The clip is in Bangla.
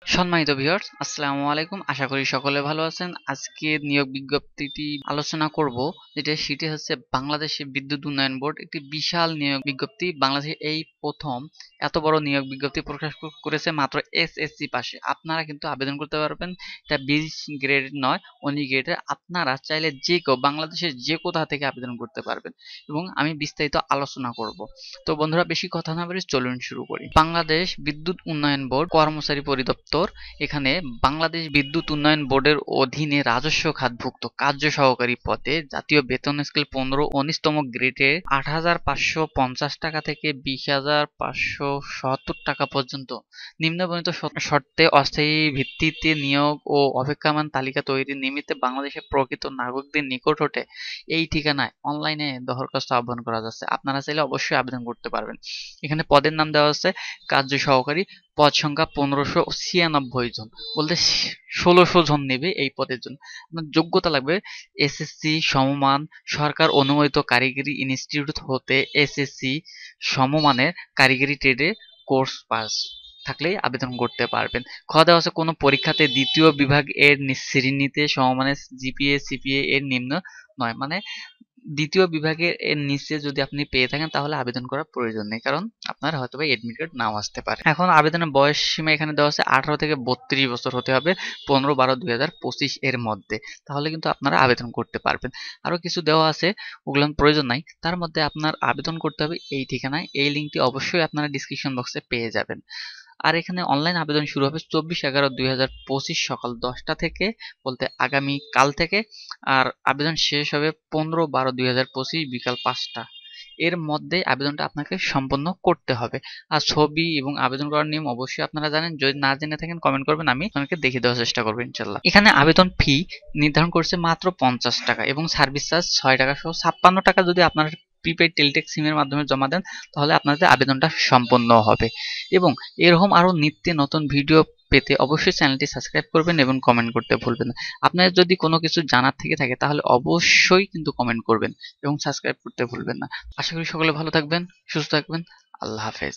সম্মানিত ভিউয়ার্স, আসসালামু আলাইকুম। আশা করি সকলে ভালো আছেন। আজকে নিয়োগ বিজ্ঞপ্তিটি আলোচনা করব, সেটি হচ্ছে বাংলাদেশে বিদ্যুৎ উন্নয়ন বোর্ড একটি বিশাল নিয়োগ বিজ্ঞপ্তি। বাংলাদেশে এই প্রথম এত বড় নিয়োগ বিজ্ঞপ্তি প্রকাশ করেছে মাত্র এসএসসি পাশে। আপনারা কিন্তু আবেদন করতে পারবেন। এটা 20 গ্রেড নয়, 19 গ্রেডের। আপনারা চাইলে যে কেউ বাংলাদেশের যে কোথা থেকে আবেদন করতে পারবেন এবং আমি বিস্তারিত আলোচনা করব। তো বন্ধুরা, বেশি কথা না বলে চলুন শুরু করি। বাংলাদেশ বিদ্যুৎ উন্নয়ন বোর্ড কর্মচারী পরিদপ্তর, এখানে বাংলাদেশ বিদ্যুৎ উন্নয়ন বোর্ডের অধীনে রাজস্ব খাতভুক্ত কার্য সহকারী পদে জাতীয় বেতন স্কেল 15-19তম গ্রেডে 8,550 টাকা থেকে 20,577 টাকা পর্যন্ত নিম্নবর্ণিত শর্তে অস্থায়ী ভিত্তিতে নিয়োগ ও অপেক্ষমান তালিকা তৈরির নিমিত্তে বাংলাদেশের প্রকৃত নাগরিকদের নিকট হতে এই ঠিকানায় অনলাইনে দরখাস্ত আহ্বান করা যাচ্ছে। আপনারা চাইলে অবশ্যই আবেদন করতে পারবেন। এখানে পদের নাম দেওয়া আছে কার্য সহকারী, পদ সংখ্যা 1596 জন, বলতে 1600 জন নেবে এই পদের জন্য। আপনার যোগ্যতা লাগবে এসএসসি সমমান সরকার অনুমোদিত কারিগরি ইনস্টিটিউট হতে এসএসসি সমমানের কারিগরি ট্রেডে কোর্স পাস থাকলেই আবেদন করতে পারবেন। খ দেওয়া আছে কোনো পরীক্ষাতে দ্বিতীয় বিভাগ এর শ্রেণীতে সমমানের জিপিএ সিপিএ এর নিম্ন নয়, মানে দ্বিতীয় বিভাগের এর নিচে যদি আপনি পেয়ে থাকেন তাহলে আবেদন করার প্রয়োজন নেই, কারণ আপনার হয়তো বা এডমিট কার্ড নাও আসতে পারে। এখন আবেদনের বয়স সীমা এখানে দেওয়া আছে 18 থেকে 32 বছর হতে হবে 15/12/2025 এর মধ্যে, তাহলে কিন্তু আপনারা আবেদন করতে পারবেন। আরো কিছু দেওয়া আছে, ওগুলো প্রয়োজন নাই। তার মধ্যে আপনার আবেদন করতে হবে এই ঠিকানায়। এই লিঙ্কটি অবশ্যই আপনারা ডিসক্রিপশন বক্সে পেয়ে যাবেন। আর এখানে অনলাইন আবেদন শুরু হবে 24/11/2025 সকাল 10টা থেকে, বলতে আগামী কাল থেকে। আর আবেদন শেষ হবে 15/12/2025 বিকাল 5টা। এর মধ্যে আবেদনটা আপনাকে সম্পন্ন করতে হবে। আর ছবি এবং আবেদন করার নিয়ম অবশ্যই আপনারা জানেন। যদি না জেনে থাকেন কমেন্ট করবেন, আমি আপনাকে দেখিয়ে দেওয়ার চেষ্টা করবো ইনশাল্লাহ। এখানে আবেদন ফি নির্ধারণ করছে মাত্র 50 টাকা এবং সার্ভিস চার্জ 6 টাকা সহ 56 টাকা যদি আপনার প্রিপেইড টেলিটেক সিমের মাধ্যমে জমা দেন তাহলে আপনাদের আবেদনটা সম্পন্ন হবে। এবং এরকম আরো নিত্য নতুন ভিডিও পেতে অবশ্যই চ্যানেলটি সাবস্ক্রাইব করবেন এবং কমেন্ট করতে ভুলবেন না। আপনার যদি কোনো কিছু জানার থেকে থাকে তাহলে অবশ্যই কিন্তু কমেন্ট করবেন এবং সাবস্ক্রাইব করতে ভুলবেন না। আশা করি সকলে ভালো থাকবেন, সুস্থ থাকবেন। আল্লাহ হাফেজ।